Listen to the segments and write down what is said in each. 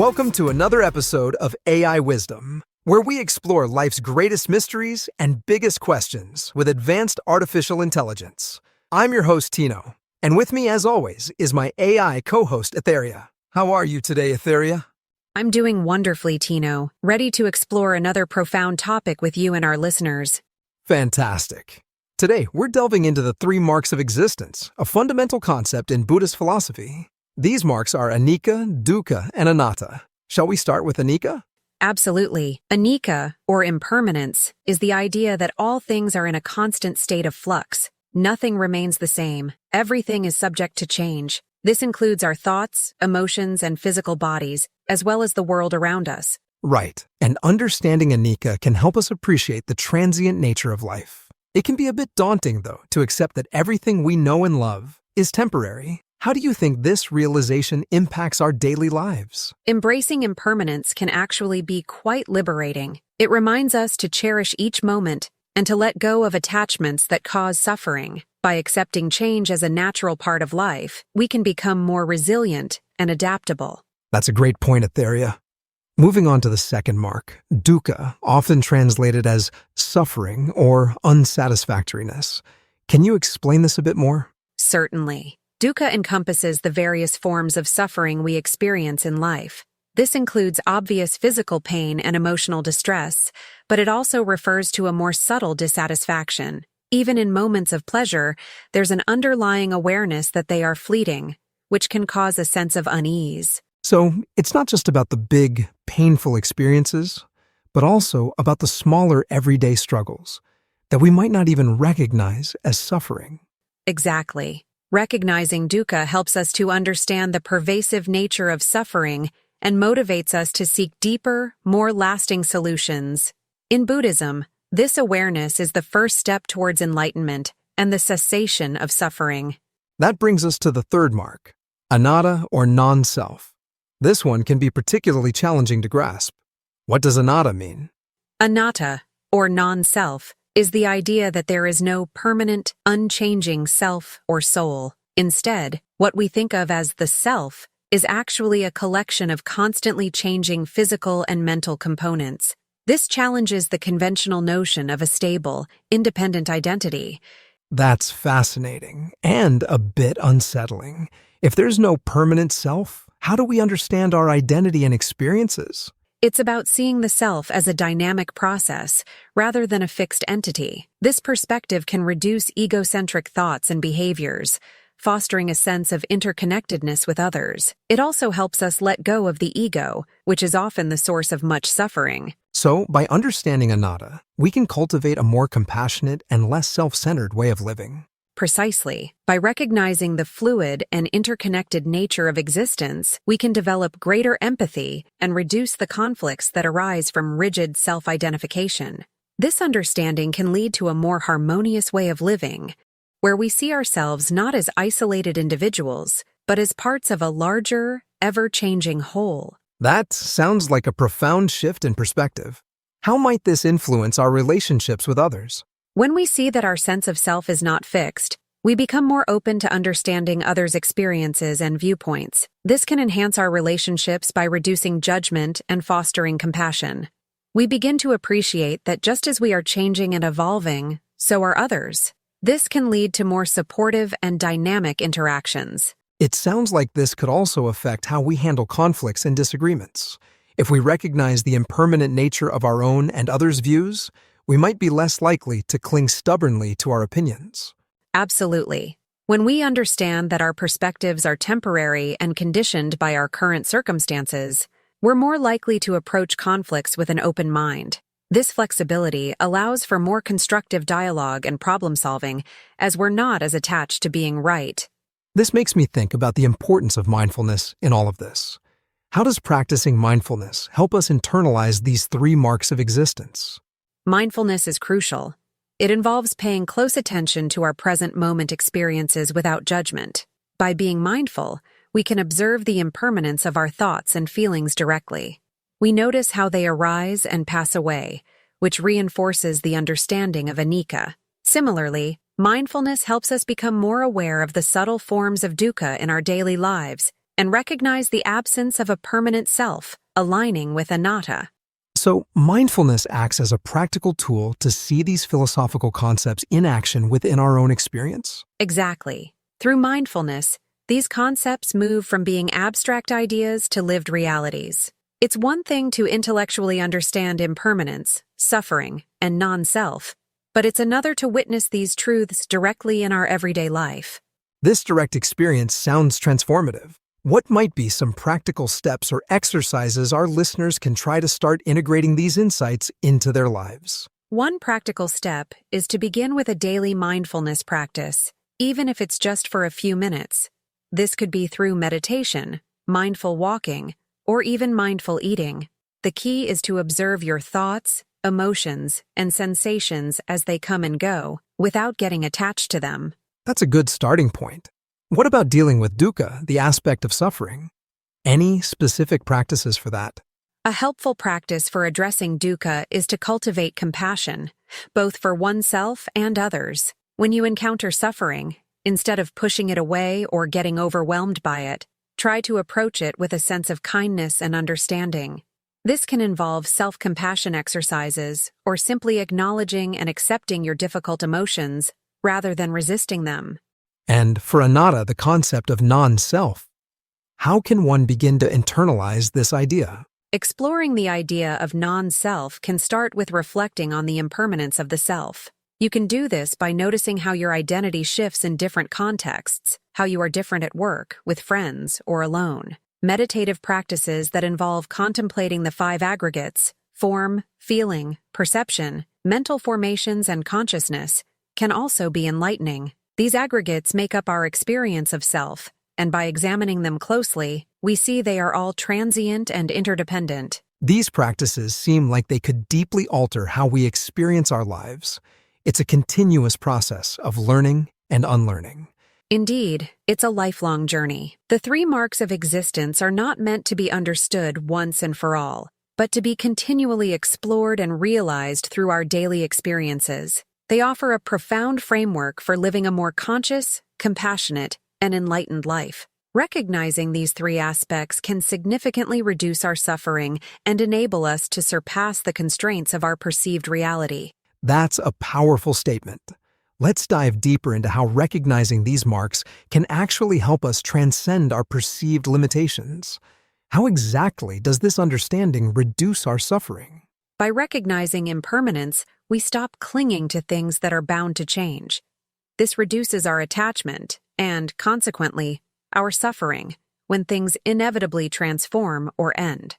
Welcome to another episode of AI Wisdom, where we explore life's greatest mysteries and biggest questions with advanced artificial intelligence. I'm your host, Tino, and with me, as always, is my AI co-host, Etheria. How are you today, Etheria? I'm doing wonderfully, Tino, ready to explore another profound topic with you and our listeners. Fantastic. Today, we're delving into the three marks of existence, a fundamental concept in Buddhist philosophy. These marks are Anicca, Dukkha, and Anatta. Shall we start with Anicca? Absolutely. Anicca, or impermanence, is the idea that all things are in a constant state of flux. Nothing remains the same. Everything is subject to change. This includes our thoughts, emotions, and physical bodies, as well as the world around us. Right, and understanding Anicca can help us appreciate the transient nature of life. It can be a bit daunting, though, to accept that everything we know and love is temporary. How do you think this realization impacts our daily lives? Embracing impermanence can actually be quite liberating. It reminds us to cherish each moment and to let go of attachments that cause suffering. By accepting change as a natural part of life, we can become more resilient and adaptable. That's a great point, Etheria. Moving on to the second mark, Dukkha, often translated as suffering or unsatisfactoriness. Can you explain this a bit more? Certainly. Dukkha encompasses the various forms of suffering we experience in life. This includes obvious physical pain and emotional distress, but it also refers to a more subtle dissatisfaction. Even in moments of pleasure, there's an underlying awareness that they are fleeting, which can cause a sense of unease. So, it's not just about the big, painful experiences, but also about the smaller everyday struggles that we might not even recognize as suffering. Exactly. Recognizing dukkha helps us to understand the pervasive nature of suffering and motivates us to seek deeper, more lasting solutions. In Buddhism, this awareness is the first step towards enlightenment and the cessation of suffering. That brings us to the third mark, Anatta or NonSelf. This one can be particularly challenging to grasp. What does Anatta mean? Anatta, or non-self, is the idea that there is no permanent, unchanging self or soul. Instead, what we think of as the self is actually a collection of constantly changing physical and mental components. This challenges the conventional notion of a stable, independent identity. That's fascinating and a bit unsettling. If there's no permanent self, how do we understand our identity and experiences? It's about seeing the self as a dynamic process, rather than a fixed entity. This perspective can reduce egocentric thoughts and behaviors, fostering a sense of interconnectedness with others. It also helps us let go of the ego, which is often the source of much suffering. So, by understanding Anatta, we can cultivate a more compassionate and less self-centered way of living. Precisely. By recognizing the fluid and interconnected nature of existence, we can develop greater empathy and reduce the conflicts that arise from rigid self-identification. This understanding can lead to a more harmonious way of living, where we see ourselves not as isolated individuals, but as parts of a larger, ever-changing whole. That sounds like a profound shift in perspective. How might this influence our relationships with others? When we see that our sense of self is not fixed, we become more open to understanding others' experiences and viewpoints. This can enhance our relationships by reducing judgment and fostering compassion. We begin to appreciate that just as we are changing and evolving, so are others. This can lead to more supportive and dynamic interactions. It sounds like this could also affect how we handle conflicts and disagreements. If we recognize the impermanent nature of our own and others' views, we might be less likely to cling stubbornly to our opinions. Absolutely. When we understand that our perspectives are temporary and conditioned by our current circumstances, we're more likely to approach conflicts with an open mind. This flexibility allows for more constructive dialogue and problem-solving, as we're not as attached to being right. This makes me think about the importance of mindfulness in all of this. How does practicing mindfulness help us internalize these three marks of existence? Mindfulness is crucial. It involves paying close attention to our present moment experiences without judgment. By being mindful, we can observe the impermanence of our thoughts and feelings directly. We notice how they arise and pass away, which reinforces the understanding of Anika. Similarly, mindfulness helps us become more aware of the subtle forms of dukkha in our daily lives, and recognize the absence of a permanent self, aligning with Anatta. So, mindfulness acts as a practical tool to see these philosophical concepts in action within our own experience? Exactly. Through mindfulness, these concepts move from being abstract ideas to lived realities. It's one thing to intellectually understand impermanence, suffering, and non-self, but it's another to witness these truths directly in our everyday life. This direct experience sounds transformative. What might be some practical steps or exercises our listeners can try to start integrating these insights into their lives? One practical step is to begin with a daily mindfulness practice, even if it's just for a few minutes. This could be through meditation, mindful walking, or even mindful eating. The key is to observe your thoughts, emotions, and sensations as they come and go, without getting attached to them. That's a good starting point. What about dealing with dukkha, the aspect of suffering? Any specific practices for that? A helpful practice for addressing dukkha is to cultivate compassion, both for oneself and others. When you encounter suffering, instead of pushing it away or getting overwhelmed by it, try to approach it with a sense of kindness and understanding. This can involve self-compassion exercises or simply acknowledging and accepting your difficult emotions rather than resisting them. And for Anatta, the concept of non-self. How can one begin to internalize this idea? Exploring the idea of non-self can start with reflecting on the impermanence of the self. You can do this by noticing how your identity shifts in different contexts, how you are different at work, with friends, or alone. Meditative practices that involve contemplating the 5 aggregates, form, feeling, perception, mental formations, and consciousness, can also be enlightening. These aggregates make up our experience of self, and by examining them closely, we see they are all transient and interdependent. These practices seem like they could deeply alter how we experience our lives. It's a continuous process of learning and unlearning. Indeed, it's a lifelong journey. The 3 marks of existence are not meant to be understood once and for all, but to be continually explored and realized through our daily experiences. They offer a profound framework for living a more conscious, compassionate, and enlightened life. Recognizing these 3 aspects can significantly reduce our suffering and enable us to surpass the constraints of our perceived reality. That's a powerful statement. Let's dive deeper into how recognizing these marks can actually help us transcend our perceived limitations. How exactly does this understanding reduce our suffering? By recognizing impermanence, we stop clinging to things that are bound to change. This reduces our attachment and, consequently, our suffering when things inevitably transform or end.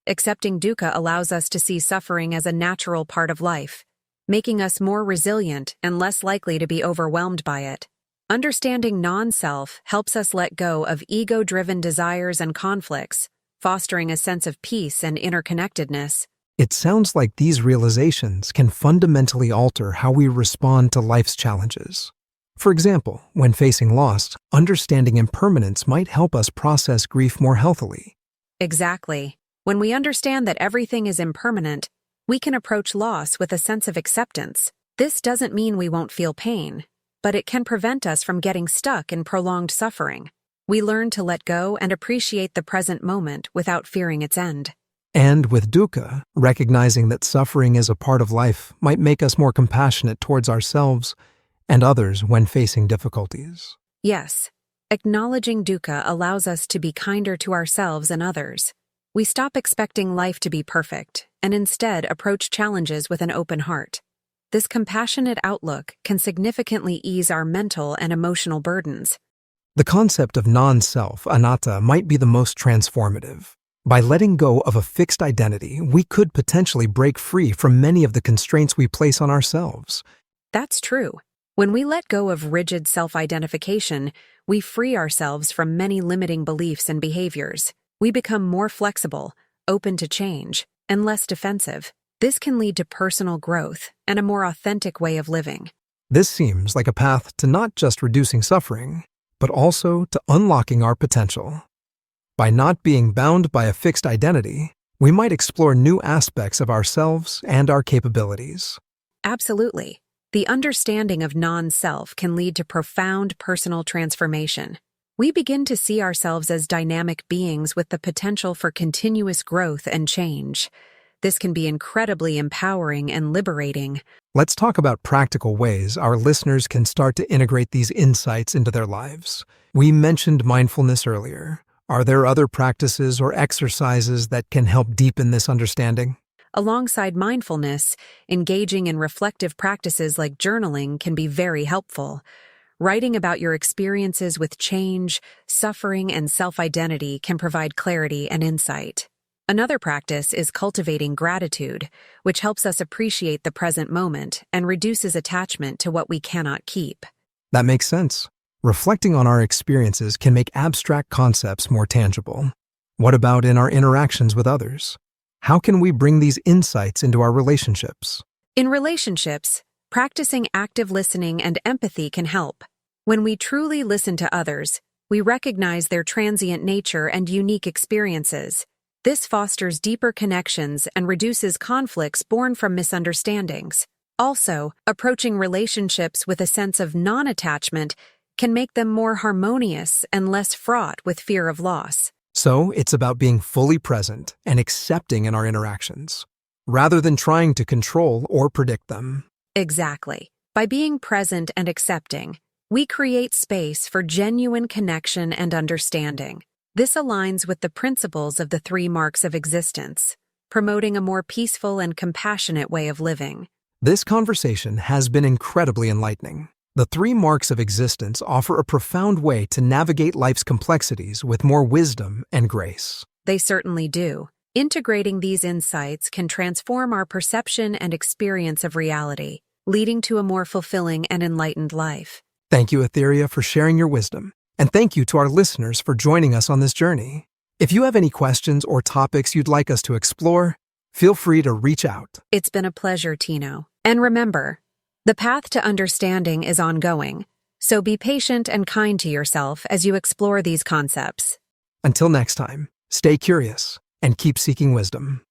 Accepting dukkha allows us to see suffering as a natural part of life, making us more resilient and less likely to be overwhelmed by it. Understanding non-self helps us let go of ego-driven desires and conflicts, fostering a sense of peace and interconnectedness. It sounds like these realizations can fundamentally alter how we respond to life's challenges. For example, when facing loss, understanding impermanence might help us process grief more healthily. Exactly. When we understand that everything is impermanent, we can approach loss with a sense of acceptance. This doesn't mean we won't feel pain, but it can prevent us from getting stuck in prolonged suffering. We learn to let go and appreciate the present moment without fearing its end. And with dukkha, recognizing that suffering is a part of life might make us more compassionate towards ourselves and others when facing difficulties. Yes, acknowledging dukkha allows us to be kinder to ourselves and others. We stop expecting life to be perfect and instead approach challenges with an open heart. This compassionate outlook can significantly ease our mental and emotional burdens. The concept of non-self, anatta, might be the most transformative. By letting go of a fixed identity, we could potentially break free from many of the constraints we place on ourselves. That's true. When we let go of rigid self-identification, we free ourselves from many limiting beliefs and behaviors. We become more flexible, open to change, and less defensive. This can lead to personal growth and a more authentic way of living. This seems like a path to not just reducing suffering, but also to unlocking our potential. By not being bound by a fixed identity, we might explore new aspects of ourselves and our capabilities. Absolutely. The understanding of non-self can lead to profound personal transformation. we begin to see ourselves as dynamic beings with the potential for continuous growth and change. This can be incredibly empowering and liberating. Let's talk about practical ways our listeners can start to integrate these insights into their lives. We mentioned mindfulness earlier. Are there other practices or exercises that can help deepen this understanding? Alongside mindfulness, engaging in reflective practices like journaling can be very helpful. Writing about your experiences with change, suffering, and self-identity can provide clarity and insight. Another practice is cultivating gratitude, which helps us appreciate the present moment and reduces attachment to what we cannot keep. That makes sense. Reflecting on our experiences can make abstract concepts more tangible. What about in our interactions with others? How can we bring these insights into our relationships? In relationships, practicing active listening and empathy can help. When we truly listen to others, we recognize their transient nature and unique experiences. This fosters deeper connections and reduces conflicts born from misunderstandings. Also, approaching relationships with a sense of non-attachment can make them more harmonious and less fraught with fear of loss. So, it's about being fully present and accepting in our interactions, rather than trying to control or predict them. Exactly. By being present and accepting, we create space for genuine connection and understanding. This aligns with the principles of the 3 marks of existence, promoting a more peaceful and compassionate way of living. This conversation has been incredibly enlightening. The 3 marks of existence offer a profound way to navigate life's complexities with more wisdom and grace. They certainly do. Integrating these insights can transform our perception and experience of reality, leading to a more fulfilling and enlightened life. Thank you, Etheria, for sharing your wisdom. And thank you to our listeners for joining us on this journey. If you have any questions or topics you'd like us to explore, feel free to reach out. It's been a pleasure, Tino. And remember, the path to understanding is ongoing, so be patient and kind to yourself as you explore these concepts. Until next time, stay curious and keep seeking wisdom.